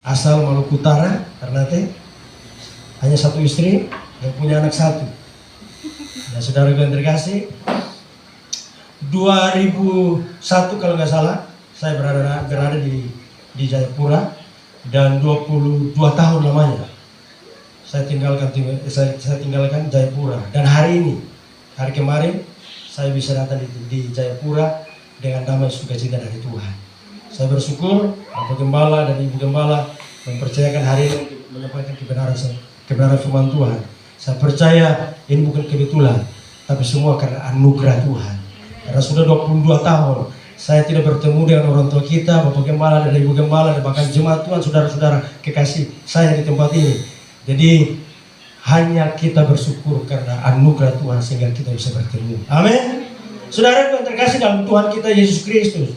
asal Maluku Utara, Ternate, hanya satu istri yang punya anak satu. Nah, saudara yang terkasih, 2001 kalau nggak salah, saya berada di Jayapura, dan 22 tahun lamanya saya tinggalkan Jayapura. Dan hari kemarin saya bisa datang di Jayapura dengan damai sukacita dari Tuhan. Saya bersyukur Bapak Gembala dan Ibu Gembala mempercayakan hari ini untuk menyampaikan kebenaran firman Tuhan. Saya percaya ini bukan kebetulan, tapi semua karena anugerah Tuhan. Karena sudah 22 tahun saya tidak bertemu dengan orang tua kita, Bapak Gembala dan Ibu Gembala, dan bahkan jemaat Tuhan, saudara-saudara kekasih saya di tempat ini. Jadi hanya kita bersyukur karena anugerah Tuhan sehingga kita bisa bertemu. Amin. Saudara yang terkasih dalam Tuhan kita Yesus Kristus,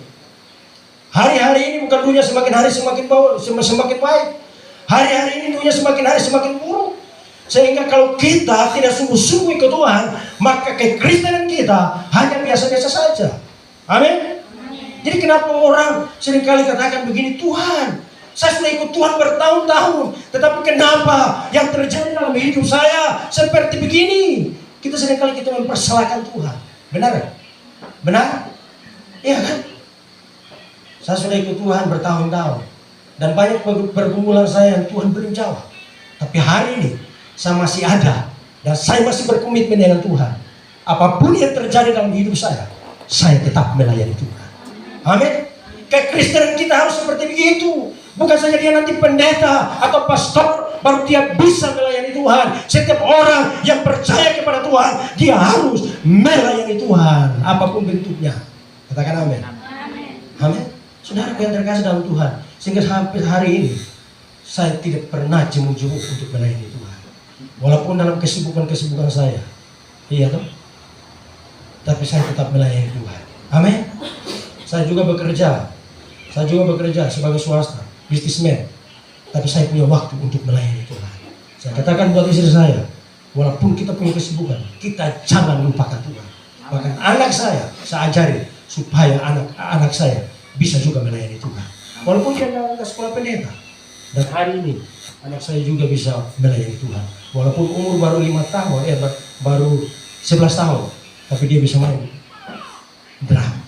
hari-hari ini bukan dunia semakin hari semakin baik. Hari-hari ini dunia semakin hari semakin buruk. Sehingga kalau kita tidak sungguh-sungguh ikut Tuhan, maka kekristenan kita hanya biasa-biasa saja. Amin. Jadi kenapa orang seringkali katakan begini, Tuhan, saya sudah ikut Tuhan bertahun-tahun, tetapi kenapa yang terjadi dalam hidup saya seperti begini? Kita seringkali mempersalahkan Tuhan. Benar? Benar? Iya kan? Saya sudah ikut Tuhan bertahun-tahun, dan banyak pergumulan saya yang Tuhan beri jawab. Tapi hari ini saya masih ada, dan saya masih berkomitmen dengan Tuhan. Apapun yang terjadi dalam hidup saya tetap melayani Tuhan. Amin. Kekristenan kita harus seperti begitu. Bukan saja dia nanti pendeta atau pastor baru dia bisa melayani Tuhan. Setiap orang yang percaya kepada Tuhan, dia harus melayani Tuhan apapun bentuknya. Katakan amin. Amin. Saudara yang terkasih dalam Tuhan, sehingga sampai hari ini saya tidak pernah jemu-jemu untuk melayani Tuhan. Walaupun dalam kesibukan saya, iya toh, tapi saya tetap melayani Tuhan. Amin. Saya juga bekerja sebagai swasta, bisnismen, tapi saya punya waktu untuk melayani Tuhan. Saya katakan buat istri saya, walaupun kita punya kesibukan, kita jangan lupakan Tuhan. Bahkan anak saya ajari supaya anak saya bisa juga melayani Tuhan. Walaupun dia nggak sekolah pendeta, dan hari ini anak saya juga bisa melayani Tuhan. Walaupun umur baru 5 tahun, baru 11 tahun, tapi dia bisa main drum.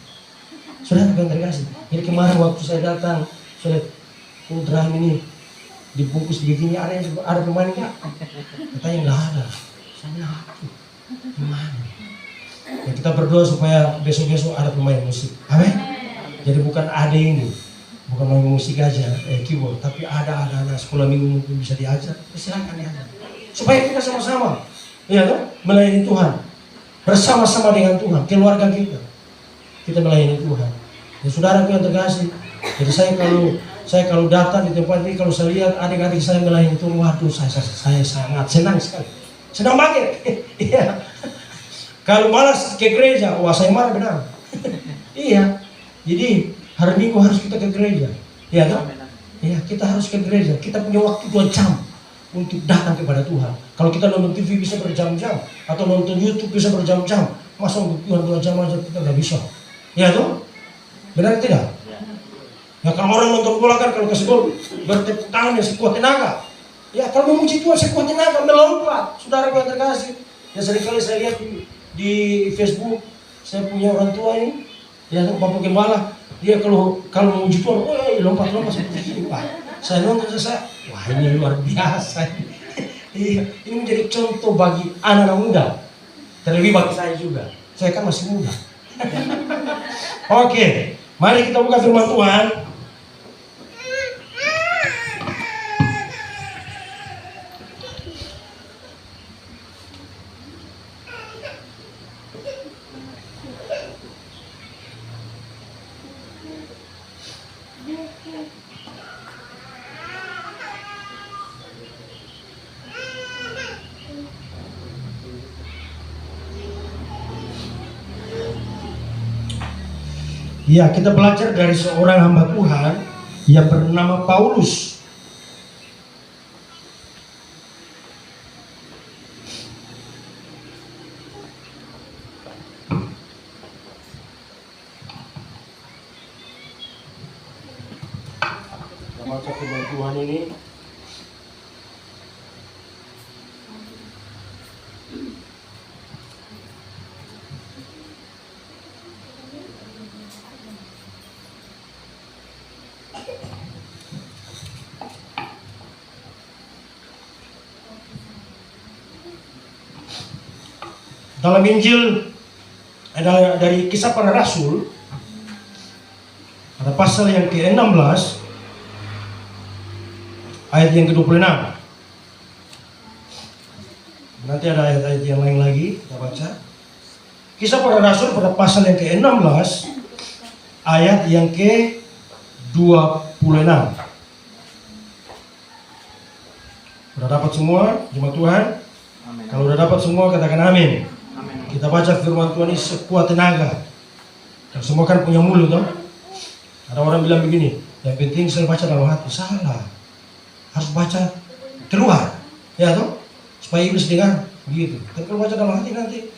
Saudara yang terkasih, jadi kemarin waktu saya datang, saya lihat drum ini dibungkus begini, ada pemain nggak? Katanya nggak ada. Saya bilang, gimana? Ya, kita berdoa supaya besok-besok ada pemain musik. Amin. Jadi bukan ada ini, bukan main musik aja, keyboard, tapi ada anak sekolah minggu mungkin bisa diajar, silakan diajar. Supaya kita sama-sama, ya kan, melayani Tuhan bersama-sama dengan Tuhan, keluarga kita melayani Tuhan. Ya saudara yang terkasih, jadi saya kalau datang di tempat ini, kalau saya lihat adik-adik saya melayani Tuhan, waduh, saya sangat senang sekali, senang banget. Iya. Kalau malas ke gereja, wah saya marah benar. Iya. Jadi hari Minggu harus kita ke gereja, ya kan? Iya, kita harus ke gereja. Kita punya waktu 2 jam untuk datang kepada Tuhan. Kalau kita nonton TV bisa berjam-jam, atau nonton YouTube bisa berjam-jam, masa untuk Tuhan 2 jam aja kita nggak bisa? Ya tuh, benar tidak? Ya kalau orang nonton bola kan, kalau kasih gol bertepuk tangan yang sekuat tenaga. Ya kalau memuji Tuhan sekuat tenaga, melompat. Saudara yang terkasih, ya seringkali saya lihat di Facebook, saya punya orang tua ini, ya Bapak Gembala, dia kalau memuji Tuhan, lompat-lompat seperti ini, Pak. Saya nonton, wah ini luar biasa. Iya, ini menjadi contoh bagi anak-anak muda, terlebih bagi saya juga. Saya kan masih muda. Oke, mari kita buka firman Tuhan. Ya, kita belajar dari seorang hamba Tuhan yang bernama Paulus. baca firman Tuhan ini. Dalam Injil dari Kisah Para Rasul, pada pasal yang ke-16 ayat yang ke-26. Nanti ada ayat-ayat yang lain lagi kita baca. Kisah Para Rasul pada pasal yang ke-16 ayat yang ke-26. Sudah dapat semua jemaat Tuhan? Amin. Kalau sudah dapat semua katakan amin. Kita baca firman Tuhan ini sekuat tenaga. Dan semua kan punya mulut, toh? Ada orang bilang begini, yang penting saya baca dalam hati. Salah. Harus baca keluar, ya toh? Supaya iblis dengar, begitu. Tapi kalau baca dalam hati nanti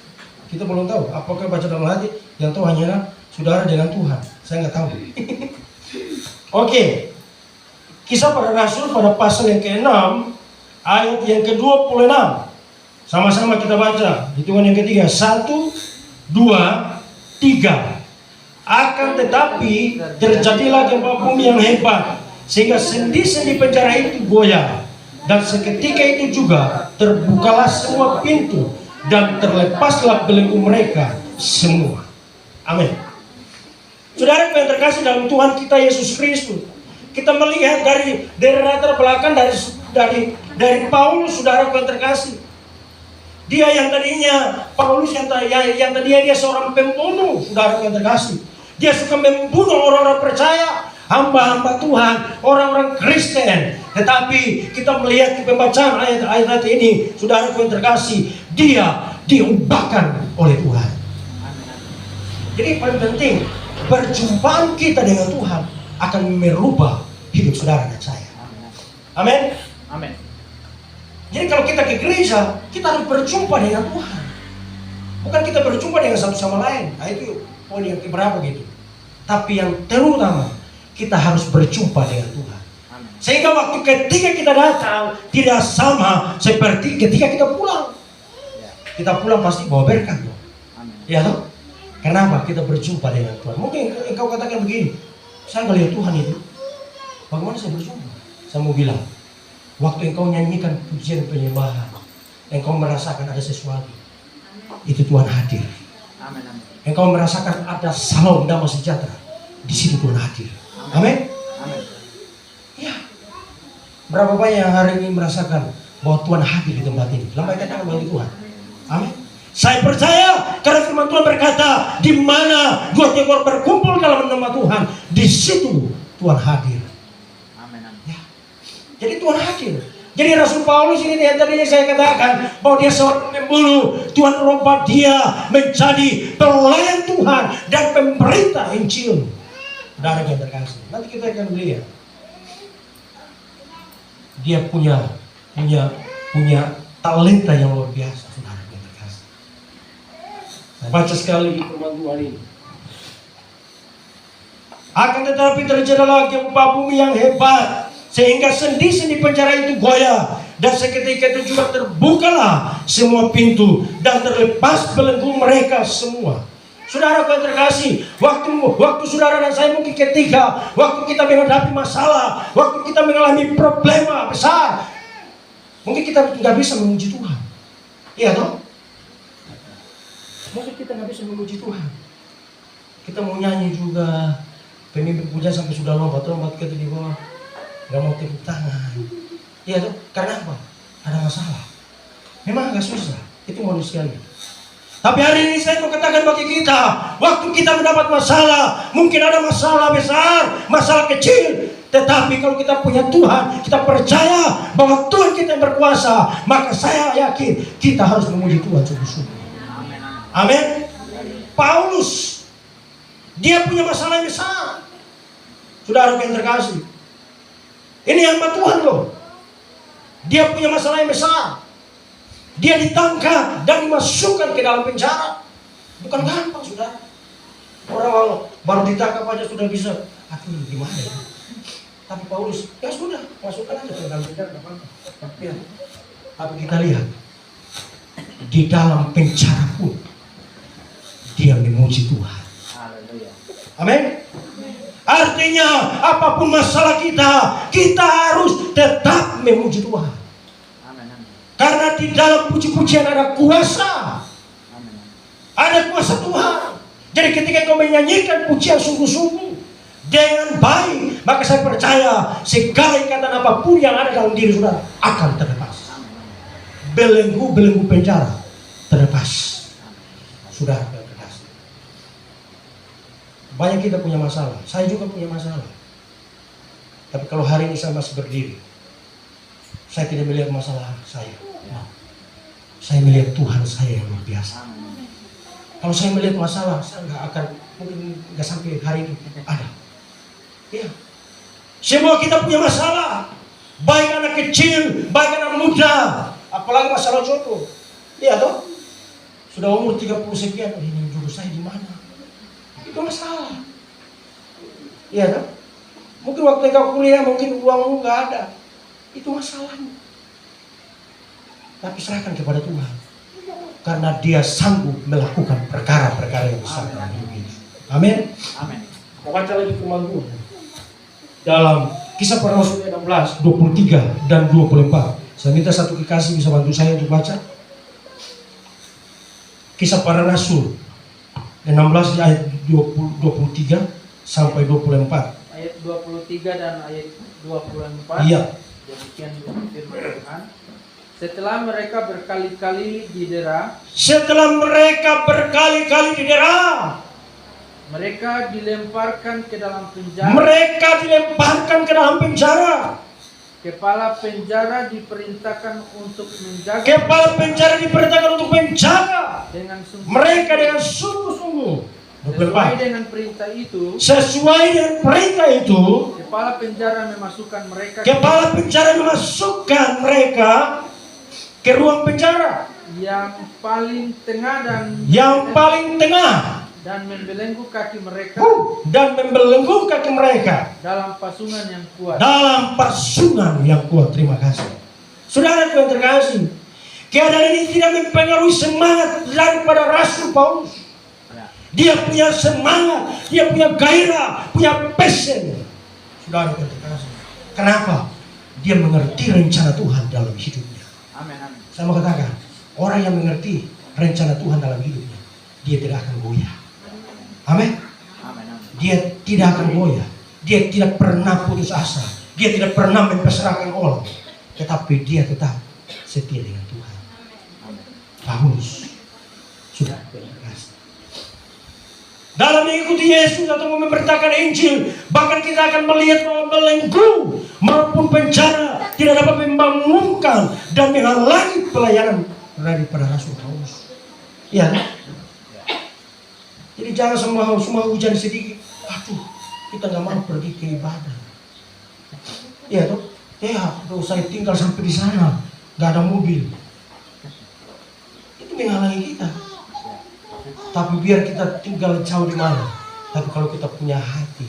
kita belum tahu. Apakah baca dalam hati? Yang tahu hanyalah saudara dengan Tuhan. Saya nggak tahu. Oke. Kisah Para Rasul pada pasal yang ke-6 ayat yang ke-26. Sama-sama kita baca. Hitungan yang ketiga. 1, 2, 3. Akan tetapi terjadilah gempa bumi yang hebat, sehingga sendi-sendi penjara itu goyah. Dan seketika itu juga terbukalah semua pintu dan terlepaslah belenggu mereka semua. Amin. Saudara yang terkasih dalam Tuhan kita Yesus Kristus, kita melihat dari latar belakang dari Paulus, saudara yang terkasih. Dia yang tadinya Paulus yang tadinya dia seorang pembunuh, saudara yang terkasih. Dia suka membunuh orang-orang percaya, hamba-hamba Tuhan, orang-orang Kristen. Tetapi kita melihat di pembacaan ayat-ayat ini, saudara yang terkasih, dia diubahkan oleh Tuhan. Jadi paling penting, perjumpaan kita dengan Tuhan akan merubah hidup saudara dan saya. Amin. Amin. Jadi kalau kita ke gereja, kita harus berjumpa dengan Tuhan. Bukan kita berjumpa dengan satu sama lain. Nah itu poin yang keberapa gitu. Tapi yang terutama, kita harus berjumpa dengan Tuhan. Sehingga waktu ketika kita datang, tidak sama seperti ketika kita pulang. Kita pulang pasti bawa berkat. Ya toh? Kenapa? Kita berjumpa dengan Tuhan. Mungkin engkau katakan begini, saya nggak lihat Tuhan itu. Bagaimana saya berjumpa? Saya mau bilang, waktu engkau nyanyikan pujian penyembahan, engkau merasakan ada sesuatu. Itu Tuhan hadir. Amin. Engkau merasakan ada salam damai sejahtera. Di situ Tuhan hadir. Amin. Amin. Ya. Berapa banyak yang hari ini merasakan bahwa Tuhan hadir di tempat ini? Lambaikan tangan bagi Tuhan. Amin. Saya percaya karena firman Tuhan berkata, di mana dua ekor berkumpul dalam nama Tuhan, di situ Tuhan hadir. Amin. Ya. Jadi Tuhan hadir. Jadi Rasul Paulus ini yang tadinya saya katakan bahwa dia seorang pembunuh, Tuhan rubah dia menjadi pelayan Tuhan dan pemberita Injil. Saudara yang terkasih, nanti kita akan lihat dia punya talenta yang luar biasa, saudara yang terkasih. Saya baca sekali firman Tuhan ini. Akan tetapi terjadilah gempa bumi yang hebat, sehingga sendi-sendi penjara itu goyah, dan seketika itu juga terbukalah semua pintu dan terlepas belenggu mereka semua. Saudara yang terkasih, waktu saudara dan saya mungkin ketika waktu kita menghadapi masalah, waktu kita mengalami problema besar, mungkin kita nggak bisa memuji Tuhan. Iya toh? Mungkin kita nggak bisa memuji Tuhan. Kita mau nyanyi juga, pemimpin pujian sampai sudah lompat kita di bawah. Gak mau tepuk tangan. Iya tuh, karena apa? Ada masalah. Memang agak susah, itu manusiawi. Tapi hari ini saya mau katakan bagi kita, waktu kita mendapat masalah, mungkin ada masalah besar, masalah kecil, tetapi kalau kita punya Tuhan, kita percaya bahwa Tuhan kita yang berkuasa, maka saya yakin kita harus memuji Tuhan sungguh-sungguh. Amin. Paulus, dia punya masalah yang besar. Saudara yang terkasih, ini hamba Tuhan loh. Dia punya masalah yang besar. Dia ditangkap dan dimasukkan ke dalam penjara. Bukan gampang, saudara. Orang baru ditangkap aja sudah bisa, aduh gimana ya. Tapi Paulus, ya sudah, masukkan aja ke dalam penjara, nggak apa-apa. Ya. Tapi kita lihat, di dalam penjara pun, dia memuji Tuhan. Amin. Artinya, apapun masalah kita harus tetap memuji Tuhan. Karena di dalam puji-pujian ada kuasa. Ada kuasa Tuhan. Jadi ketika kau menyanyikan pujian sungguh-sungguh dengan baik, maka saya percaya segala ikatan apapun yang ada dalam diri saudara akan terlepas. Belenggu penjara terlepas. Sudah terlepas. Banyak kita punya masalah. Saya juga punya masalah. Tapi kalau hari ini saya masih berdiri, saya tidak melihat masalah saya. Saya melihat Tuhan saya yang luar biasa. Kalau saya melihat masalah, saya mungkin nggak sampai hari ini ada. Ya. Semua kita punya masalah. Baik anak kecil, baik anak muda. Apalagi masalah jodoh. Iya toh? Sudah umur 30 sekian, ini jodoh saya di mana? Itu masalah. Iya toh? Mungkin waktu kau kuliah, mungkin uangmu nggak ada. Itu masalahnya. Tapi serahkan kepada Tuhan. Karena dia sanggup melakukan perkara-perkara yang besar dalam hidup ini. Amin. Amin. Kita baca lagi firman Tuhan dalam Kisah Para Rasul 16, 23 dan 24. Saya minta satu kekasih bisa bantu saya untuk baca. Kisah Para Rasul 16 ayat 23 sampai 24. Ayat 23 dan ayat 24. Iya. Demikian firman Tuhan. Setelah mereka berkali-kali didera, mereka dilemparkan ke dalam penjara. Kepala penjara diperintahkan untuk menjaga. Dengan sungguh-sungguh. Sesuai dengan perintah itu, kepala penjara memasukkan mereka ke ruang penjara yang paling tengah dan membelenggu kaki mereka dalam pasungan yang kuat. Terima kasih. Saudara yang terkasih, keadaan ini tidak mempengaruhi semangat daripada Rasul Paulus. Dia punya semangat, dia punya gairah, punya passion. Saudara yang terkasih, kenapa? Dia mengerti rencana Tuhan dalam hidupnya. Amin. Saya mau katakan, orang yang mengerti rencana Tuhan dalam hidupnya, dia tidak akan goyah. Amin. Dia tidak akan goyah. Dia tidak pernah putus asa. Dia tidak pernah memperserahkan orang. Tetapi dia tetap setia dengan Tuhan. Paulus sudah berkasih. Dalam mengikuti Yesus atau memberitakan Injil, bahkan kita akan melihat bahwa belenggu maupun penjara tidak dapat membangunkan dan menghalangi pelayanan daripada Rasul Paulus. Iya. Jadi jangan semua hujan sedikit, aduh, kita nggak mau pergi ke ibadah. Iya toh? Saya tinggal sampai di sana, nggak ada mobil. Itu menghalangi kita. Tapi biar kita tinggal jauh di mana, tapi kalau kita punya hati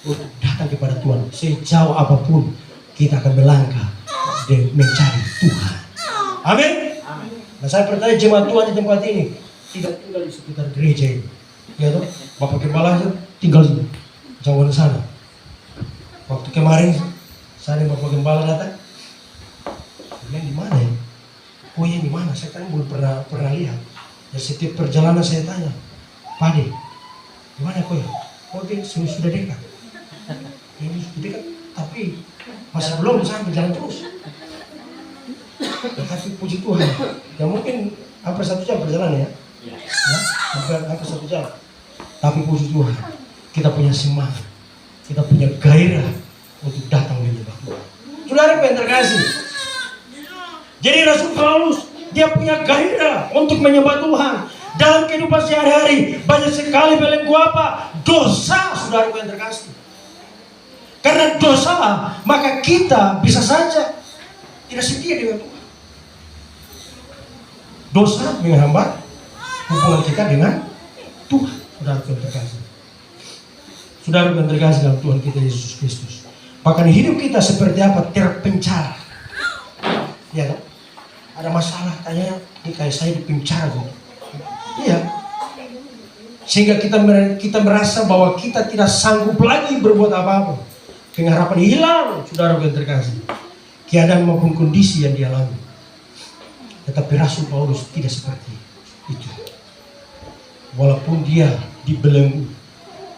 untuk datang kepada Tuhan, sejauh apapun kita akan melangkah dan mencari Tuhan. Amin. Nah, saya percaya jemaat Tuhan di tempat ini tidak tinggal di sekitar gereja ini. Ya toh, Bapak Gembala tinggal di jauh sana. Waktu kemarin saya dan Bapak Gembala datang, bilang di mana ya? Oh ya di mana? Saya kan belum pernah lihat. Dan setiap perjalanan saya tanya, Pade, di mana kau ya? Oh dia sudah dekat. Ini sudah dekat, tapi masih belum sampai jalan terus. Ya, tapi puji Tuhan, ya mungkin hampir 1 jam perjalanan ya. Hampir 1 jam. Tapi puji Tuhan, kita punya semangat, kita punya gairah untuk datang menyembah Tuhan. Saudara yang terkasih, jadi Rasul Paulus dia punya gairah untuk menyembah Tuhan. Dalam kehidupan sehari-hari banyak sekali belenggu apa? Dosa, saudara yang terkasih. Karena dosa, maka kita bisa saja tidak setia dengan Tuhan. Dosa menghambat hubungan kita dengan Tuhan. Saudara yang terkasih. Saudara yang terkasih dalam Tuhan kita Yesus Kristus. Bahkan hidup kita seperti apa? Terpenjara. Ya kan? Ada masalah, kayaknya ini kayak saya dipenjara gitu. Iya. Sehingga kita merasa bahwa kita tidak sanggup lagi berbuat apa-apa. Pengharapan hilang, saudara yang terkasih. Keadaan maupun kondisi yang dialami. Tetapi Rasul Paulus tidak seperti itu. Walaupun dia dibelenggu,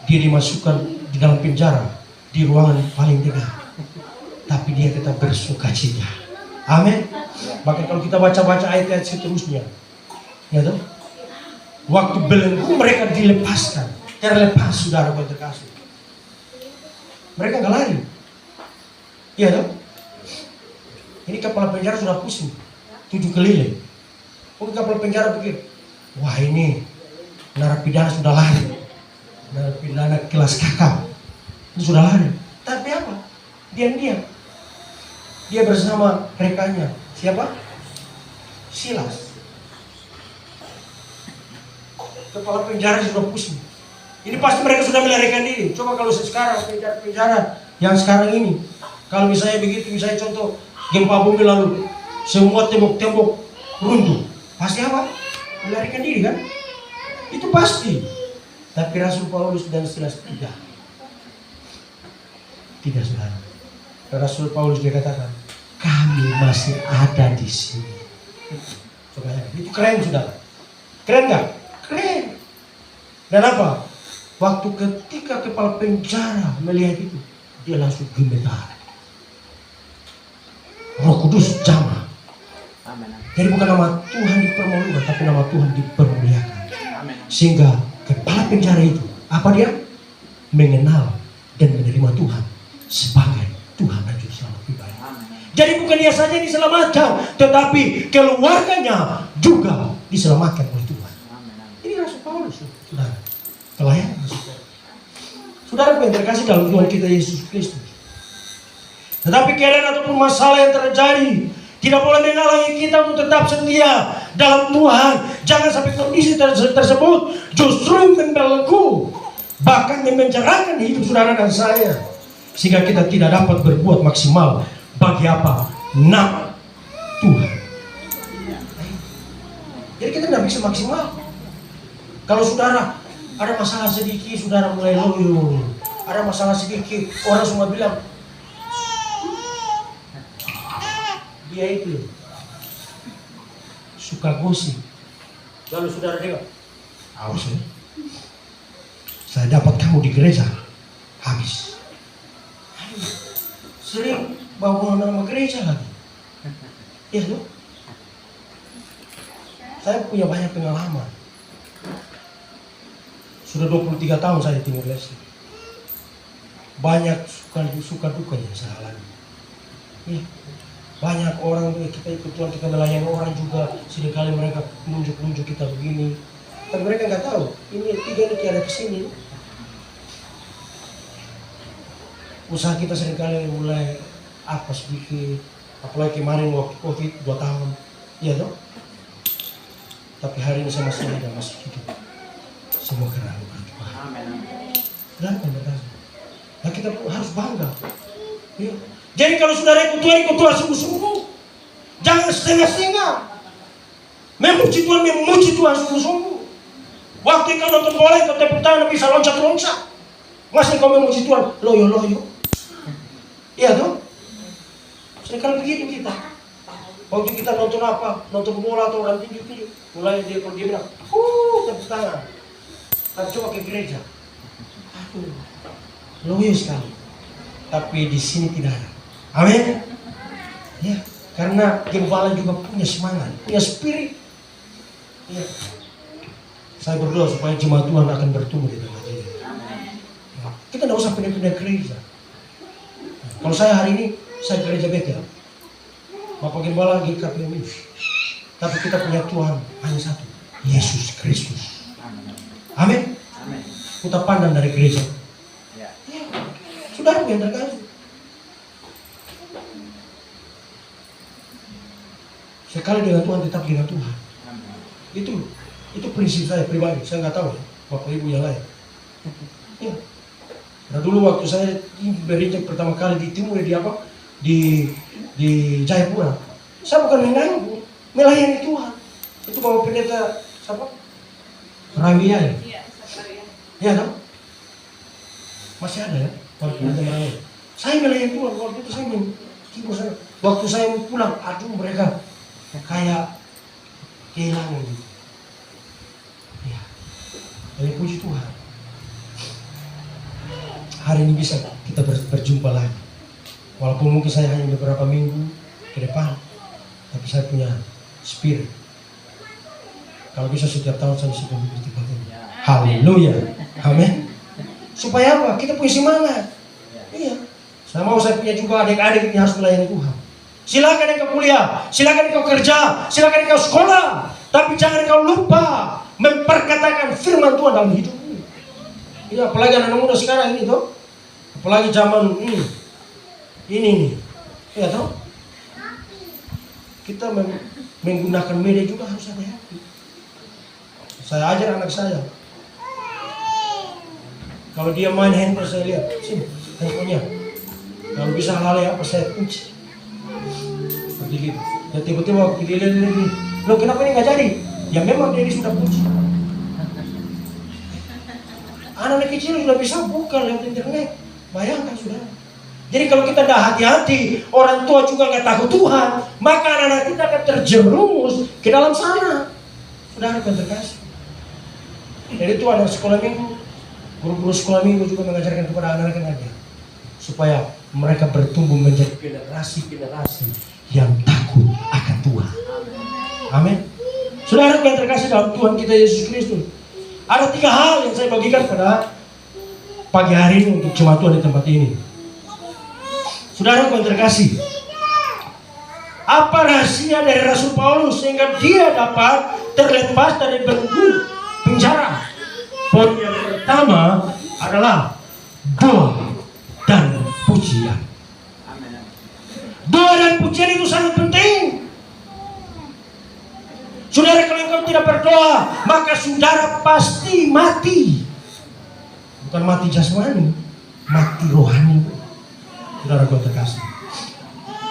dia dimasukkan di dalam penjara, di ruangan paling tegak, tapi dia tetap bersuka cita. Amin. Bahkan kalau kita baca-baca ayat-ayat seterusnya, ya toh, waktu belenggu mereka dilepaskan, terlepas, saudara yang terkasih. Mereka nggak lari, ya toh. Ini kepala penjara sudah pusing, 7 keliling. Mungkin kepala penjara pikir, wah ini narapidana sudah lari, narapidana kelas kakap, ini sudah lari. Tapi apa? Diam-diam dia bersama rekannya. Siapa? Silas. Kepala penjara sudah pusing. Ini pasti mereka sudah melarikan diri. Coba kalau sekarang penjara yang sekarang ini, kalau misalnya begitu, misalnya contoh gempa bumi lalu semua tembok-tembok runtuh, pasti apa? Melarikan diri kan? Itu pasti. Tapi Rasul Paulus dan Silas tidak. Tidak, saudara. Rasul Paulus dia katakan, kami masih ada di sini. Coba ya, itu keren, saudara. Keren nggak? Keren. Dan apa? Waktu ketika kepala penjara melihat itu, dia langsung gemetar. Roh Kudus jamah. Jadi bukan nama Tuhan dipermalukan, tapi nama Tuhan dipermuliakan. Sehingga kepala penjara itu, apa dia? Mengenal dan menerima Tuhan sebagai Tuhan dan Juru Selamat pribadi. Jadi bukan dia saja yang diselamatkan, tetapi keluarganya juga diselamatkan oleh Tuhan. Ini Rasul Paulus, saudara. Pelayan Rasul Paulus. Saudara yang terkasih dalam Tuhan kita Yesus Kristus. Tetapi keadaan ataupun masalah yang terjadi tidak boleh menghalangi kita untuk tetap setia dalam Tuhan. Jangan sampai kondisi tersebut justru membelenggu, bahkan memenjarakan hidup saudara dan saya, sehingga kita tidak dapat berbuat maksimal bagi apa? Nama Tuhan. Jadi kita tidak bisa maksimal. Kalau saudara ada masalah sedikit, saudara mulai loyo. Ada masalah sedikit, orang semua bilang dia itu suka gosip. Lalu saudara dengar, awas ya, saya dapat kamu di gereja, habis. Sering bawa nama gereja lagi. Ya loh. Saya punya banyak pengalaman. Sudah 23 tahun saya tinggal di sini. Banyak suka duka yang saya alami. Ya. Banyak orang kita ikut Tuhan, kita melayani orang juga, seringkali mereka nunjuk-nunjuk kita begini, tapi mereka nggak tahu ini tiga ini tiada kesini. Usaha kita seringkali mulai apa sedikit, apalagi kemarin waktu COVID 2 tahun, ya toh. Tapi hari ini saya masih ada, masih hidup. Semua karena Tuhan. Dan nah kita harus bangga. Ya. Jadi kalau saudara ikut Tuhan sungguh-sungguh. Jangan setengah-setengah. Memuji Tuhan sungguh-sungguh. Waktu kau nonton bola, kau tepuk tangan bisa loncat-loncat. Masih kau memuji Tuhan, loyo-loyo. Iya toh? Sekarang begitu kita. Waktu kita nonton apa? Nonton bola atau orang tinju-tinju. Mulai dia kalau dia bilang, tepuk tangan. Tapi coba ke gereja. Aduh, loyo sekali. Tapi di sini tidak ada. Amin. Ya, karena gembala juga punya semangat, punya spirit. Ya. Saya berdoa supaya jemaat Tuhan akan bertumbuh di tempat ini. Ya. Kita tidak usah pindah-pindah gereja. Kalau saya hari ini, saya gereja Betel. Bapak Gembala GKPMI. Tapi kita punya Tuhan hanya satu, Yesus Kristus. Amin. Kita pandang dari gereja. Ya. Saudara yang terkasih. Sekali dengan Tuhan, tetap dengan Tuhan. Itu prinsip saya pribadi. Saya nggak tahu ya, Bapak Ibu yang lain. Ya. Nah dulu waktu saya berinjak pertama kali di timur di apa? Di Jayapura. Saya bukan mengganggu, melayani Tuhan. Itu Bapak Pendeta siapa? Ramia ya? Iya, Sakaria. Iya dong? Masih ada ya? Bapak Pendeta Ramia. Saya melayani Tuhan, waktu itu saya menghibur saya. Waktu saya mau pulang, aduh mereka kayak kehilangan gitu. Ya, tapi puji Tuhan. Hari ini bisa kita berjumpa lagi. Walaupun mungkin saya hanya beberapa minggu ke depan, tapi saya punya spirit. Kalau bisa setiap tahun saya bisa berhubung di tempat ini. Haleluya, amin. Supaya apa? Kita punya semangat. Iya. Saya mau saya punya juga adik-adik yang harus melayani Tuhan. Silakan engkau kuliah, silakan engkau kerja, silakan engkau sekolah, tapi jangan engkau lupa memperkatakan firman Tuhan dalam hidupmu. Iya, apalagi anak muda sekarang ini toh. Apalagi zaman ini nih, ya toh. Kita menggunakan media juga harus hati-hati. Saya ajar anak saya. Kalau dia main handphone saya lihat, sini handphonenya. Kalau bisa lalai apa saya kunci. Seperti gitu. Ya tiba-tiba waktu dia lihat, loh kenapa ini nggak jadi? Ya memang dia sudah kunci. Anak-anak kecil sudah bisa buka lewat internet. Bayangkan sudah. Jadi kalau kita tidak hati-hati, orang tua juga nggak takut Tuhan, maka anak-anak kita akan terjerumus ke dalam sana. Saudara yang terkasih. Jadi itu anak sekolah minggu, guru-guru sekolah minggu juga mengajarkan kepada anak-anaknya supaya mereka bertumbuh menjadi generasi-generasi yang takut akan Tuhan. Amin. Saudara yang terkasih dalam Tuhan kita Yesus Kristus, ada 3 hal yang saya bagikan pada pagi hari ini untuk jemaat Tuhan di tempat ini. Saudara yang terkasih, apa rahasia dari Rasul Paulus sehingga dia dapat terlepas dari belenggu penjara? Poin yang pertama adalah doa dan pujian. Doa dan pujian itu sangat penting. Saudara, kalau engkau tidak berdoa, maka saudara pasti mati. Bukan mati jasmani, mati rohani. Saudara kau terkasih,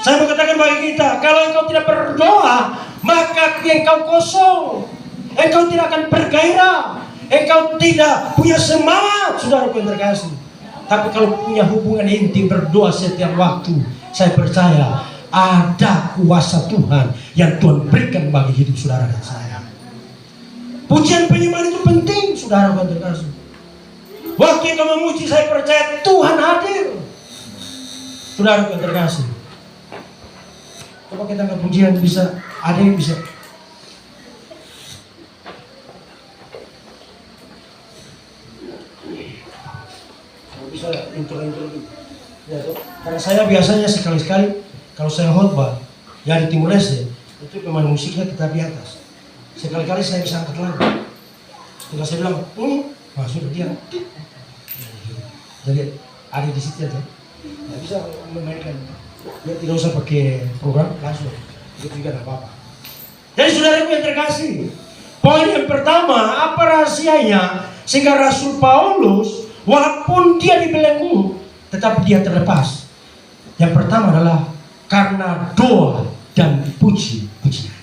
saya mau katakan bagi kita, kalau engkau tidak berdoa, maka engkau kosong. Engkau tidak akan bergairah. Engkau tidak punya semangat, saudara kau terkasih. Tapi kalau punya hubungan intim, berdoa setiap waktu, saya percaya ada kuasa Tuhan yang Tuhan berikan bagi hidup saudara dan saya. Pujian penyembahan itu penting, saudara kau terkasih. Waktu engkau memuji, saya percaya Tuhan hadir. Saudara yang terkasih, coba kita angkat pujian, bisa ada yang bisa. Kalau bisa intro dulu. Ya, toh. Karena saya biasanya sekali-sekali kalau saya khotbah ya di Timur Leste, itu pemain musiknya tetap di atas. Sekali-kali saya bisa angkat lagu. Setelah saya bilang, sudah dia. Jadi ada di situ aja. Nggak bisa memainkan. Dia tidak usah pakai program, langsung. Itu juga tidak apa-apa. Jadi saudaraku yang terkasih, poin yang pertama, apa rahasianya sehingga Rasul Paulus walaupun dia dibelenggu, tetapi dia terlepas. Yang pertama adalah karena doa dan puji-pujian.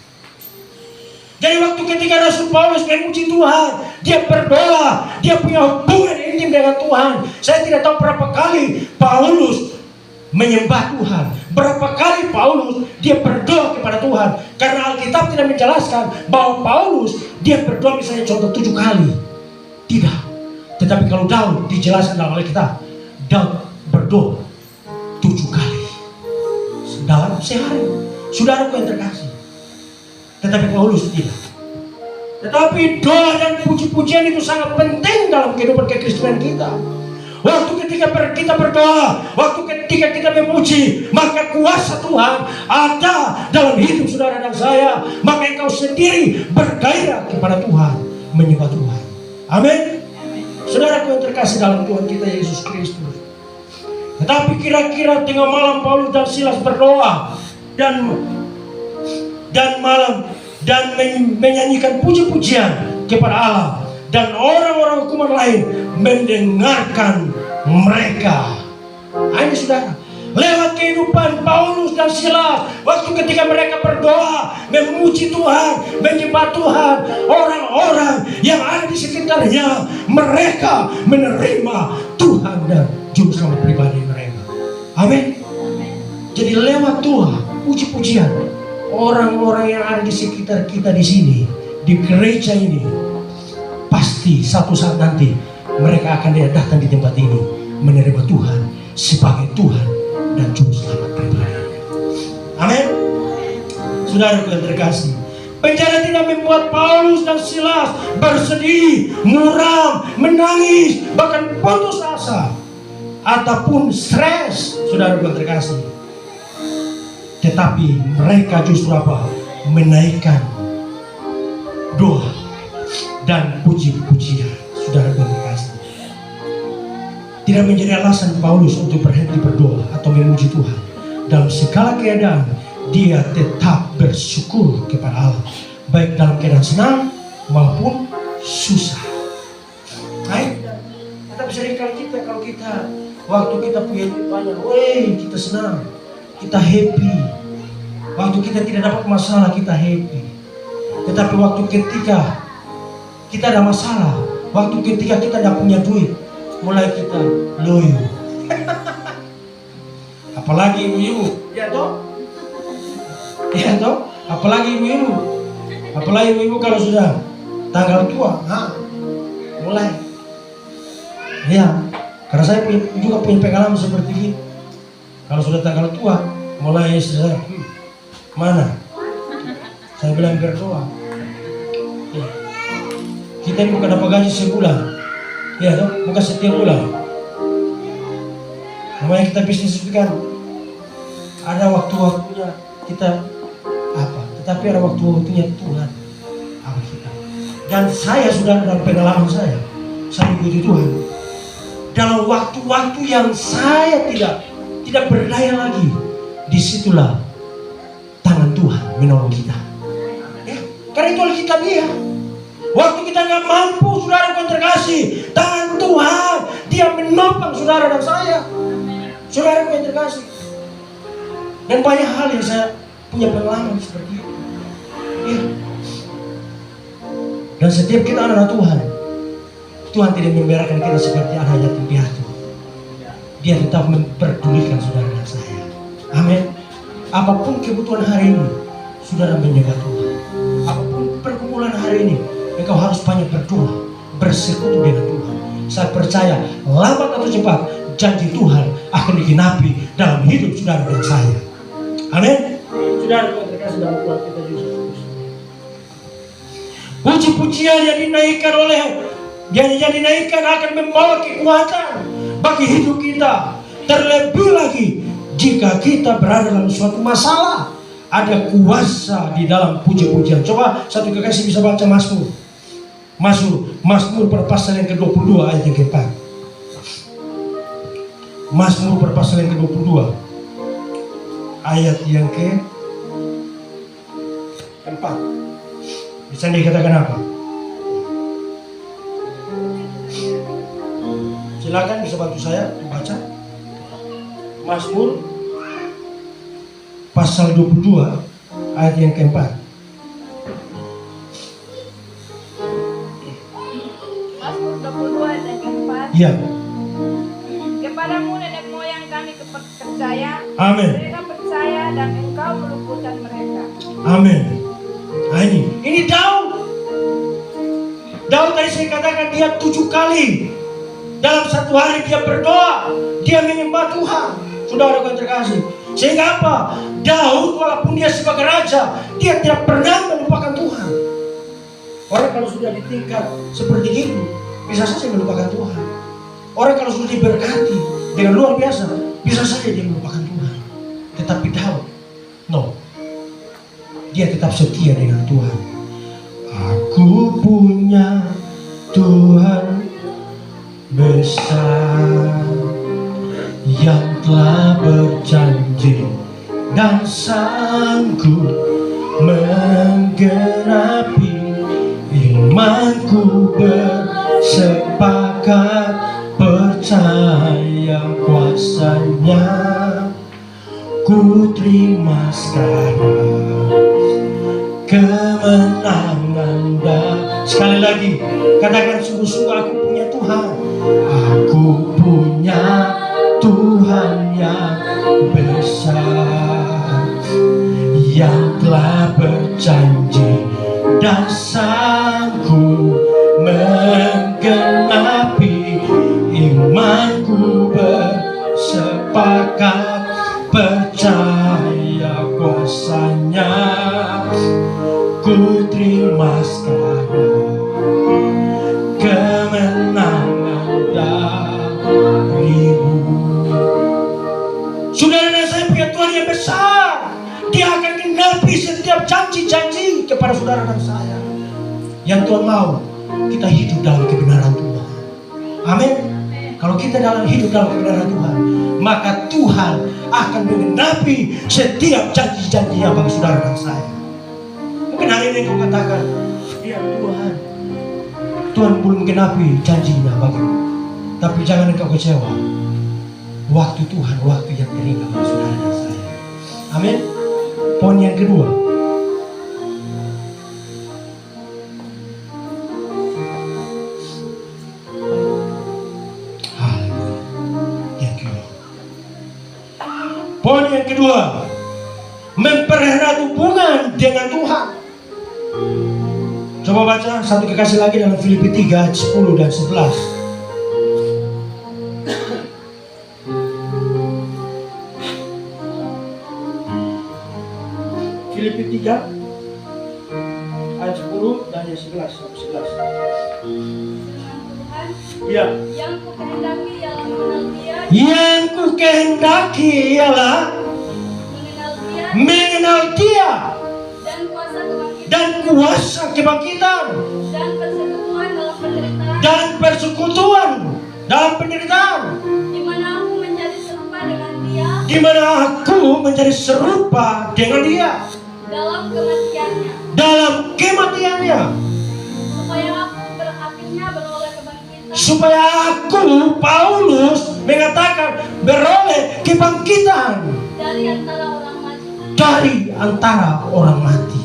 Jadi waktu ketika Rasul Paulus memuji Tuhan, dia berdoa, dia punya hubungan intim dengan Tuhan. Saya tidak tahu berapa kali Paulus menyembah Tuhan, berapa kali Paulus dia berdoa kepada Tuhan. Karena Alkitab tidak menjelaskan bahwa Paulus dia berdoa misalnya contoh 7 kali. Tidak. Tetapi kalau Daud dijelaskan dalam Alkitab, Daud berdoa 7 kali dalam sehari. Saudaraku yang terkasih. Tetapi Paulus tidak. Tetapi doa dan puji-pujian itu sangat penting dalam kehidupan kekristenan kita. Waktu ketika kita berdoa, waktu ketika kita memuji, maka kuasa Tuhan ada dalam hidup saudara dan saya. Maka engkau sendiri bergairah kepada Tuhan, menyembah Tuhan. Amin. Saudaraku yang terkasih dalam Tuhan kita Yesus Kristus. Tetapi kira-kira tengah malam Paulus dan Silas berdoa dan menyanyikan puji-pujian kepada Allah, dan orang-orang hukuman lain mendengarkan mereka. Ini saudara, lewat kehidupan Paulus dan Silas, waktu ketika mereka berdoa, memuji Tuhan, menyembah Tuhan, orang-orang yang ada di sekitarnya, mereka menerima Tuhan dan Juru Selamat pribadi mereka. Amin. Jadi lewat doa, puji-pujian, orang-orang yang ada di sekitar kita di sini, di gereja ini, pasti satu saat nanti mereka akan datang di tempat ini, menerima Tuhan sebagai Tuhan dan Juru Selamat pribadi. Amin. Saudara yang terkasih, penjara tidak membuat Paulus dan Silas bersedih, muram, menangis, bahkan putus asa ataupun stres. Saudara yang terkasih, tetapi mereka justru apa? Menaikkan doa dan puji-pujian. Saudara yang terkasih, tidak menjadi alasan Paulus untuk berhenti berdoa atau memuji Tuhan. Dalam segala keadaan, dia tetap bersyukur kepada Allah, baik dalam keadaan senang maupun susah. Baik, tetapi seringkali kita, kalau kita waktu kita punya duit banyak, kita senang, kita happy. Waktu kita tidak dapat masalah, kita happy. Tetapi waktu ketika kita ada masalah, waktu ketika kita tidak punya duit, mulai kita loyo. Apalagi ibu-ibu, ya toh? Ya toh? Apalagi ibu-ibu. Apalagi ibu-ibu kalau sudah tanggal tua, mulai. Ya, karena saya juga punya pengalaman seperti itu. Kalau sudah tanggal tua, mulai istri saya, mana? Saya bilang berdoa. Ya. Kita ini bukan dapat gaji sebulan, ya toh? Bukan setiap bulan. Namanya kita bisnis itu kan ada waktu-waktunya kita apa? Tetapi ada waktu-waktunya Tuhan apa kita. Dan saya sudah dalam pengalaman saya ikuti Tuhan. Dalam waktu-waktu yang saya tidak berdaya lagi, disitulah tangan Tuhan menolong kita. Ya, karena itu kita dia. Waktu kita nggak mampu, saudara yang terkasih, tangan Tuhan dia menopang saudara dan saya. Saudara yang terkasih. Dan banyak hal yang saya punya pengalaman seperti itu. Ya. Dan setiap kita anak Tuhan, Tuhan tidak membiarkan kita seperti anak yatim piatu. Dia tetap memperdulikan saudara dan saya. Amin. Apapun kebutuhan hari ini, saudara menyembah Tuhan. Apapun pergumulan hari ini, engkau harus banyak berdoa, bersekutu dengan Tuhan. Saya percaya lambat atau cepat janji Tuhan akan digenapi dalam hidup saudara dan saya. Amin. Saudara yang terkasih dalam Tuhan kita Yesus Kristus. Puji-pujian yang dinaikkan akan membawa kekuatan bagi hidup kita. Terlebih lagi jika kita berada dalam suatu masalah, ada kuasa di dalam puji-pujian. Coba satu kekasih bisa baca Mazmur per pasal yang ke-22 ayat yang ke-4. Mazmur per pasal yang ke-22 ayat yang ke-4. Bisa dikatakan apa? Silakan bisa bantu saya membaca Mazmur pasal 22 ayat yang ke-4. Mazmur 22 ayat yang ke-4. Iya. Kepadamu nenek moyang kami percaya. Amin. Mereka percaya dan engkau meluputkan mereka. Amin. Nah ini Daud tadi saya katakan dia 7 kali dalam satu hari dia berdoa, dia menyembah Tuhan. Saudara yang terkasih, sehingga apa? Daud walaupun dia sebagai raja, dia tidak pernah melupakan Tuhan. Orang kalau sudah di tingkat seperti itu, bisa saja melupakan Tuhan. Orang kalau sudah diberkati dengan luar biasa, bisa saja dia melupakan Tuhan. Tetapi Daud, dia tetap setia dengan Tuhan. Aku punya Tuhan besar yang telah berjanji dan sanggup menggenapi imanku bersepakat percaya kuasanya, ku terima sekarang kemenangan sekali lagi katakan sungguh-sungguh aku punya Tuhan. Aku punya Tuhan yang besar, yang telah berjanji dan sanggup menggenapi. Imanku bersepakat percaya kuasanya, ku terima sekarang kemenangan darimu. Saudara dan saya punya Tuhan yang besar. Dia akan genapi setiap janji-janji kepada saudara dan saya. Yang Tuhan mau kita hidup dalam kebenaran Tuhan. Amin. Kalau kita hidup dalam kebenaran Tuhan, maka Tuhan akan menggenapi setiap janji-janjinya bagi saudara dan saya. Mungkin hari ini kau katakan, ya Tuhan belum menggenapi janjinya bagimu. Tapi jangan engkau kecewa. Waktu Tuhan, waktu yang teringat bagi saudara dan saya. Amin. Poin yang kedua, poin yang kedua, mempererat hubungan dengan Tuhan. Coba baca satu kekasih lagi dalam Filipi 3 ayat 10 dan 11. Filipi 3 ayat 10 dan ayat 11. Ya. Yang kukehendaki ialah mengenal Dia. Yang kukehendaki ialah mengenal Dia dan kuasa kebangkitan dan persekutuan dalam penderitaan. Di mana aku menjadi serupa dengan Dia dalam kematiannya, supaya aku Paulus mengatakan beroleh kebangkitan dari antara orang mati.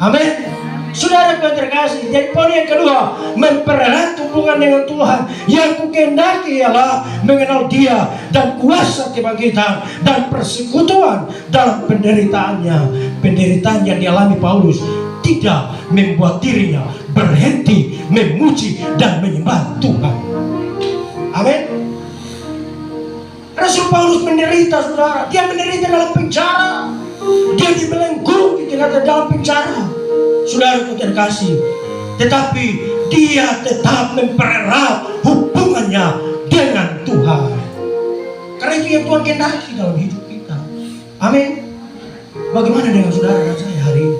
Amin. Saudara yang terkasih, jadi poin yang kedua, mempererat hubungan dengan Tuhan. Yang kukehendaki ialah mengenal Dia dan kuasa kebangkitan dan persekutuan dalam penderitaannya. Penderitaan yang dialami Paulus tidak membuat dirinya berhenti memuji dan menyembah Tuhan. Amin. Rasul Paulus menderita, saudara. Dia menderita dalam penjara. Dia dibelenggu di dalam penjara. Saudara terkasih, tetapi dia tetap mempererat hubungannya dengan Tuhan. Karena itu yang Tuhan kehendaki dalam hidup kita. Amin. Bagaimana dengan saudara dan saya hari ini?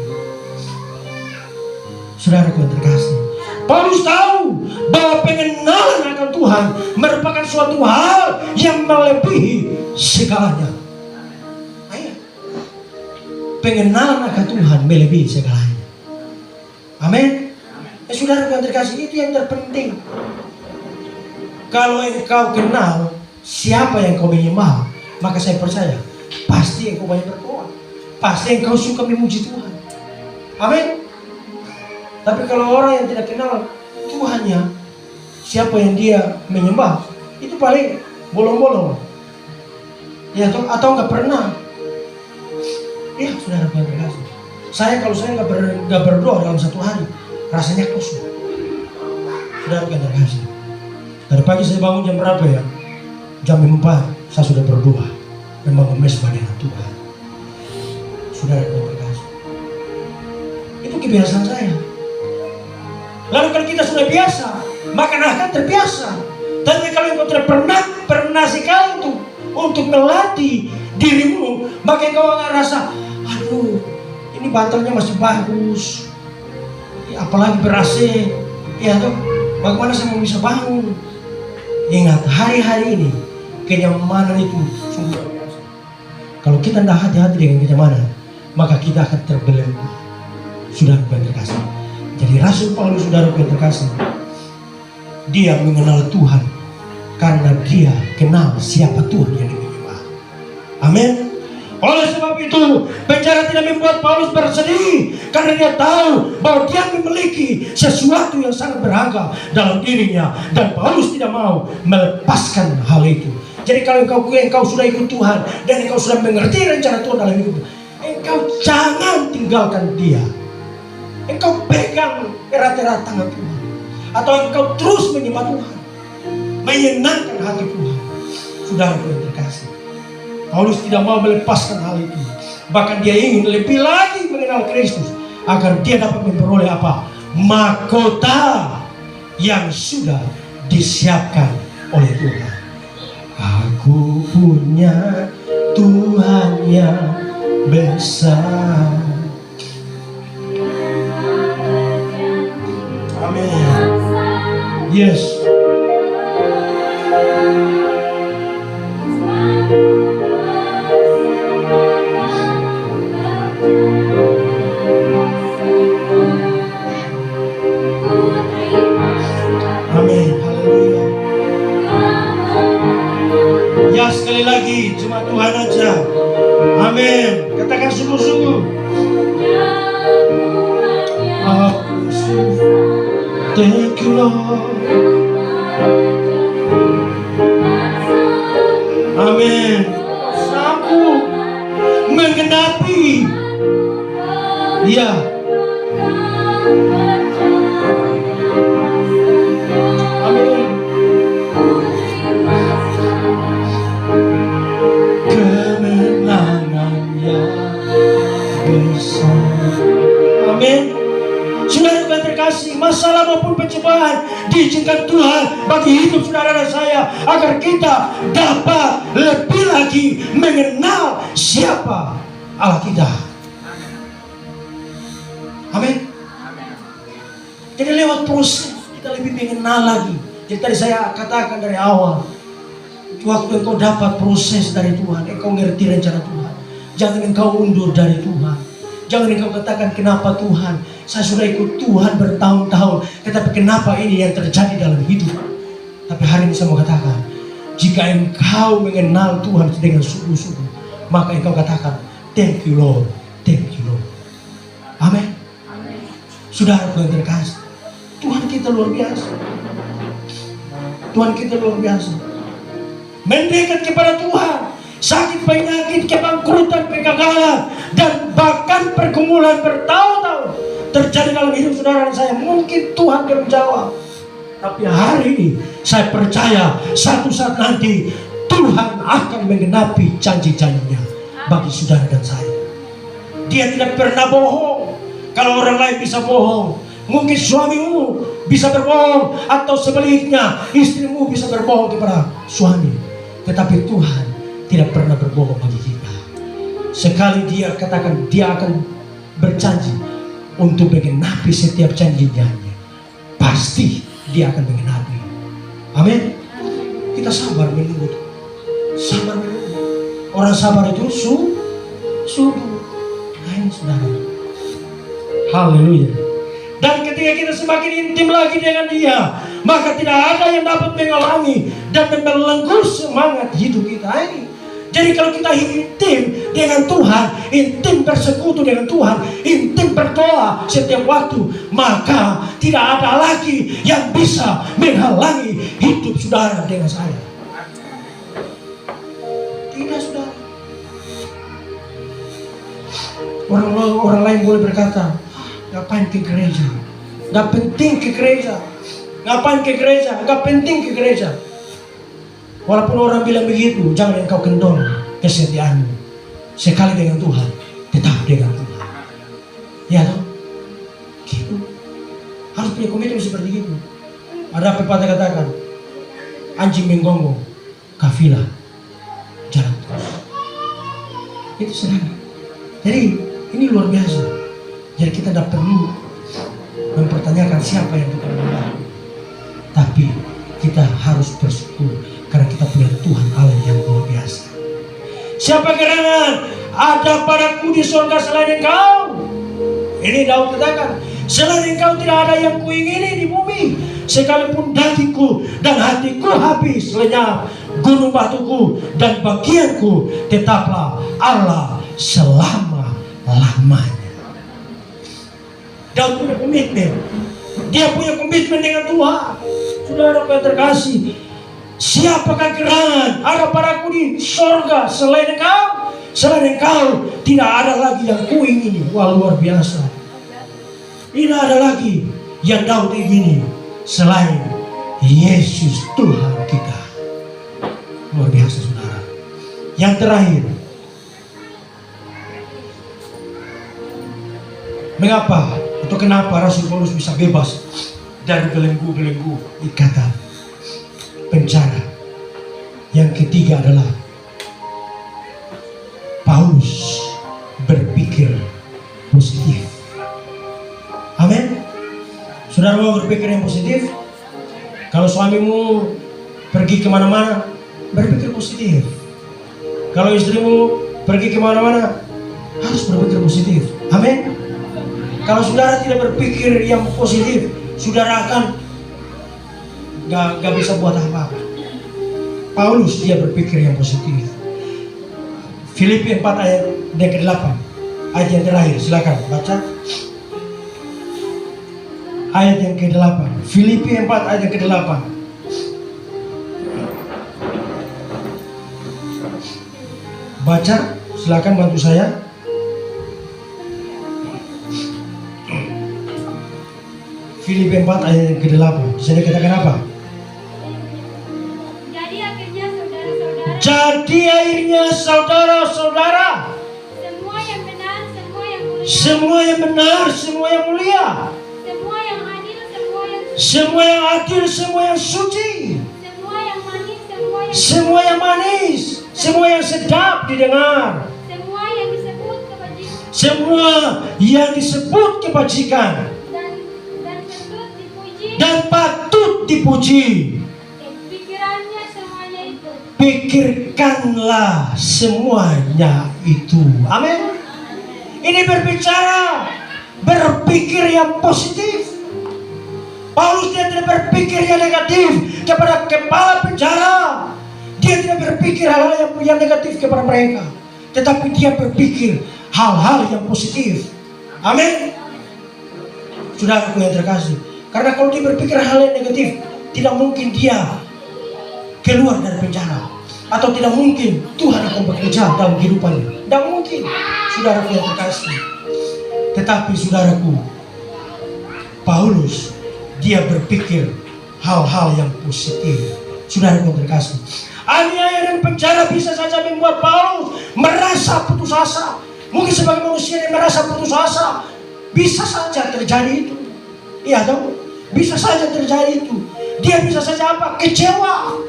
Saudara terkasih, Paulus tahu bahwa pengenalan akan Tuhan merupakan suatu hal yang melebihi segalanya. Ayo. Pengenalan akan Tuhan melebihi segalanya. Amin. Saudara yang terkasih, itu yang terpenting. Kalau engkau kenal siapa yang kau menyembah, maka saya percaya pasti engkau banyak berdoa. Pasti engkau suka memuji Tuhan. Amin. Tapi kalau orang yang tidak kenal Tuhannya, siapa yang dia menyembah, itu paling bolong-bolong. Ya, atau nggak pernah. Ya, saudara yang terkasih, kalau saya nggak berdoa dalam satu hari, rasanya kosong. Saudara yang terkasih, dari pagi saya bangun jam berapa ya? Jam 4 saya sudah berdoa dan bangun mesbah dengan Tuhan. Saudara yang terkasih, itu kebiasaan saya. Lalu kalau kita sudah biasa, maka akan terbiasa. Tapi kalau engkau tidak pernah sekali untuk melatih dirimu, maka engkau akan rasa, aduh, ini bantalnya masih bagus, apalagi ber-AC, ya tuh, bagaimana saya mau bisa bangun? Ingat, hari-hari ini kenyamanan itu sungguh luar biasa. Kalau kita tidak hati-hati dengan kenyamanan, maka kita akan terbelenggu. Sudah terkasih. Jadi Rasul Paulus, saudara yang terkasih, dia mengenal Tuhan karena dia kenal siapa Tuhan yang menyembah. Amin. Oleh sebab itu, penjara tidak membuat Paulus bersedih, karena dia tahu bahwa dia memiliki sesuatu yang sangat berharga dalam dirinya, dan Paulus tidak mau melepaskan hal itu. Jadi kalau engkau sudah ikut Tuhan dan engkau sudah mengerti rencana Tuhan dalam hidupmu, engkau jangan tinggalkan dia. Engkau pegang erat-erat tangan Tuhan, atau engkau terus menyembah Tuhan, menyenangkan hati Tuhan. Saudara yang terkasih, Paulus tidak mau melepaskan hal itu. Bahkan dia ingin lebih lagi mengenal Kristus, agar dia dapat memperoleh apa? Mahkota yang sudah disiapkan oleh Tuhan. Aku punya Tuhan yang besar. Amin. Yes. Amin. Haleluya. Ya, sekali lagi, cuma Tuhan aja. Amin. Katakan sungguh-sungguh. Thank you, Lord. Amin. Sanggup menggenapi. Ya. Amin. Kemenangan yang besar. Amin. Saudara yang terkasih, masalah maupun pencobaan diizinkan Tuhan bagi hidup saudara dan saya, agar kita dapat lebih lagi mengenal siapa Allah kita. Amin. Jadi lewat proses kita lebih mengenal lagi. Jadi tadi saya katakan dari awal, waktu engkau dapat proses dari Tuhan, engkau ngerti rencana Tuhan, jangan engkau undur dari Tuhan. Jangan engkau katakan, kenapa Tuhan, saya sudah ikut Tuhan bertahun-tahun, tetapi kenapa ini yang terjadi dalam hidup. Tapi hari ini saya mau katakan, jika engkau mengenal Tuhan dengan sungguh-sungguh, maka engkau katakan, thank you Lord, thank you Lord. Amin. Saudara yang terkasih, Tuhan kita luar biasa. Tuhan kita luar biasa. Mendekat kepada Tuhan, sakit penyakit, kebangkrutan, kegagalan, dan bahkan pergumulan bertahun-tahun terjadi dalam hidup saudara dan saya, mungkin Tuhan belum jawab. Tapi hari ini saya percaya satu saat nanti Tuhan akan menggenapi janji-janjinya bagi saudara dan saya. Dia tidak pernah bohong. Kalau orang lain bisa bohong, mungkin suamimu bisa berbohong, atau sebaliknya istrimu bisa berbohong kepada suami. Tetapi Tuhan tidak pernah berbohong bagi kita. Sekali dia katakan, dia akan berjanji untuk menggenapi setiap janjinya. Pasti dia akan menggenapi. Amin. Kita sabar menunggu. Sabar menunggu. Orang sabar itu sungguh. Nah ini saudara. Haleluya. Dan ketika kita semakin intim lagi dengan dia, maka tidak ada yang dapat menghalangi dan membelenggu semangat hidup kita ini. Jadi kalau kita intim dengan Tuhan, intim bersekutu dengan Tuhan, intim berdoa setiap waktu, maka tidak ada lagi yang bisa menghalangi hidup saudara dengan saya. Tidak, saudara. Orang lain boleh berkata, ngapain ke gereja? Gak penting ke gereja. Ngapain ke gereja? Gak penting ke gereja. Walaupun orang bilang begitu, jangan engkau kendor kesetiaanmu. Sekali dengan Tuhan, tetap dengan Tuhan. Ya toh? Gitu. Harus punya komitmen seperti itu. Ada pepatah katakan, anjing menggonggong, kafilah jalan terus. Itu sederhana. Jadi ini luar biasa. Jadi kita tidak perlu mempertanyakan siapa yang kita membantu, tapi kita harus bersyukur karena kita punya Tuhan Allah yang luar biasa. Siapa gerangan ada padaku di surga selain engkau? Ini Daud katakan, selain engkau tidak ada yang kuingini di bumi. sekalipun dagingku dan hatiku habis lenyap, gunung batuku dan bagianku tetaplah Allah selama-lamanya. Daud punya komitmen. Dia punya komitmen dengan Tuhan. Saudara yang terkasih, siapakah gerangan ada padaku di sorga selain Engkau? Selain Engkau tidak ada lagi yang kuingini. Wah, luar biasa. Tidak ada lagi yang Daud ingini selain Yesus Tuhan kita. Luar biasa, saudara. Yang terakhir, mengapa atau kenapa Rasul Paulus bisa bebas dari belenggu-belenggu ikatan penjara? Yang ketiga adalah Paulus berpikir positif. Amin. Saudara mau berpikir yang positif? Kalau suamimu pergi kemana-mana, berpikir positif. Kalau istrimu pergi kemana-mana, harus berpikir positif. Amin. Kalau saudara tidak berpikir yang positif, saudara akan gak bisa buat apa-apa. Paulus dia berpikir yang positif. Filipi 4 ayat yang ke-8, ayat yang terakhir, silakan baca. Ayat yang ke-8, Filipi 4 ayat yang ke-8. Baca, silakan bantu saya. Filipi 4 ayat yang ke-8. Di sini katakan apa? Jadi akhirnya saudara-saudara, semua yang benar, semua yang mulia, semua yang benar, semua yang mulia, semua yang adil, semua yang adil, semua yang suci, semua yang manis, semua yang manis, semua yang sedap didengar, semua yang disebut kebajikan, semua yang disebut kebajikan dan patut dipuji, dan patut dipuji. pikirannya semuanya itu. Pikirkanlah semuanya itu. Amin. Ini berbicara berpikir yang positif. Paulus dia tidak berpikir yang negatif kepada kepala penjara. Dia tidak berpikir hal-hal yang negatif kepada mereka, tetapi dia berpikir hal-hal yang positif. Amin. Saudaraku yang terkasih, karena kalau dia berpikir hal yang negatif, tidak mungkin dia keluar dari penjara, atau tidak mungkin Tuhan akan bekerja dalam kehidupannya. Tidak mungkin, saudaraku yang terkasih. Tetapi saudaraku, Paulus dia berpikir hal-hal yang positif. Saudaraku yang terkasih, aniaya dan penjara bisa saja membuat Paulus merasa putus asa. Mungkin sebagai manusia yang merasa putus asa, bisa saja terjadi itu. Iya dong, bisa saja terjadi itu. Dia bisa saja apa? Kecewa.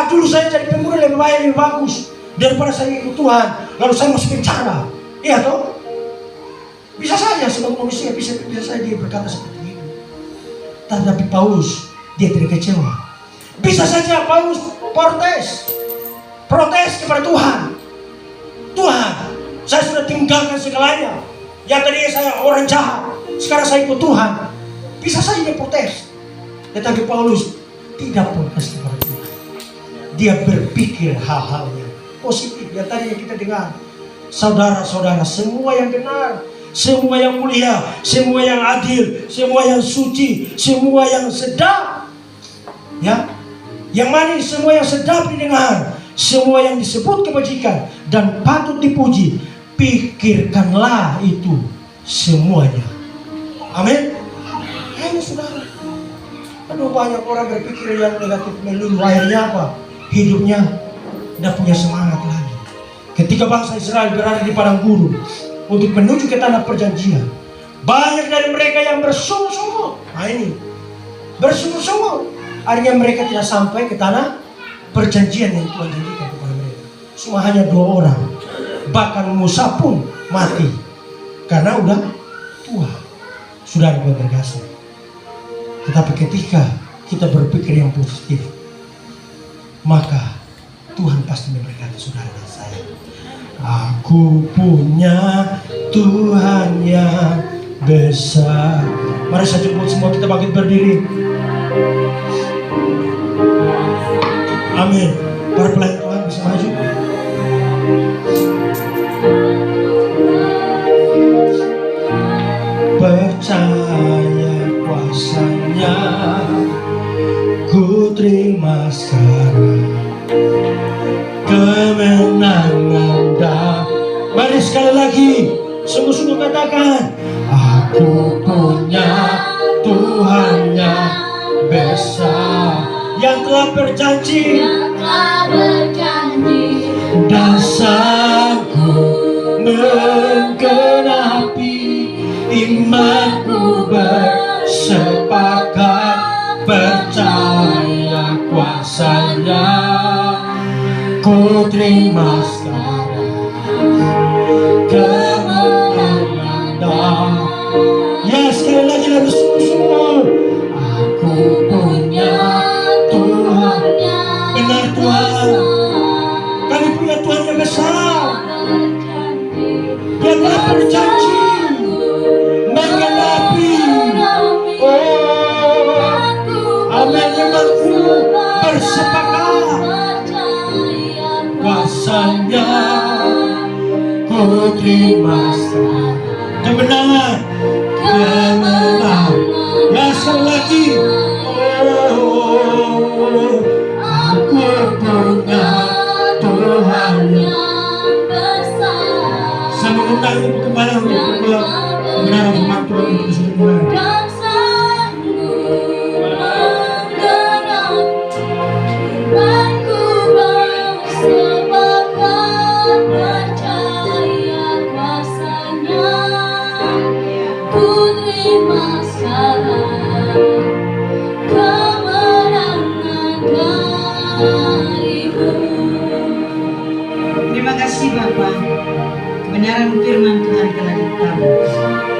Dulu saya jadi pemuda lebih baik, lebih bagus daripada saya ikut Tuhan, lalu saya masuk penjara. Iya toh? Bisa saja sebagai manusia, bisa saja dia berkata seperti itu. Tetapi Paulus dia tidak kecewa. Bisa saja Paulus protes kepada Tuhan. Tuhan, saya sudah tinggalkan segalanya. Yang tadinya saya orang jahat, sekarang saya ikut Tuhan. Bisa saja dia protes. Tetapi Paulus tidak protes kepada Tuhan. Dia berpikir hal-hal yang positif. Yang tadi yang kita dengar, saudara-saudara, semua yang benar, semua yang mulia, semua yang adil, semua yang suci, semua yang sedap, ya, yang manis, semua yang sedap didengar, semua yang disebut kebajikan dan patut dipuji, pikirkanlah itu semuanya. Amin. Ayo saudara. Aduh, banyak orang berpikir yang negatif melulu, akhirnya apa? Hidupnya tidak punya semangat lagi. Ketika bangsa Israel berada di padang gurun untuk menuju ke tanah perjanjian, banyak dari mereka yang bersungut-sungut. Nah ini, bersungut-sungut. Akhirnya mereka tidak sampai ke tanah perjanjian yang Tuhan janjikan kepada mereka. Cuma hanya 2 orang. Bahkan Musa pun mati karena udah tua. Sudah berkasih. Tetapi ketika kita berpikir yang positif, maka Tuhan pasti memberkati saudara dan saya. Aku punya Tuhan yang besar. Mari saya jemput semua kita bangkit berdiri. Amin. Para pelayan Tuhan bisa maju. Percaya kuasanya, ku terima sekarang kemenangan dah. Mari sekali lagi, sungguh-sungguh katakan, aku punya Tuhan yang besar, yang telah berjanji dan sanggup menggenapi. Imanku bersepakat, percaya kuasanya, ku terima sekarang kemenangan dah. Ya, sekali lagi harus sungguh-sungguh. Aku punya Tuhan, benar Tuhan, kami punya Tuhan yang besar, yang telah berjanji menggenapi. Oh, amin. Imanku bersepakat, kuasanya, ku terima sekarang kemenangan, kemenangan. Ya, sekali lagi. Oh, aku punya Tuhan yang besar. Saya mengundang ibu kembali untuk kebenaran firman Tuhan itu sudah mulai. Terima kasih Bapak, kebenaran firman Tuhan telah ditabuh.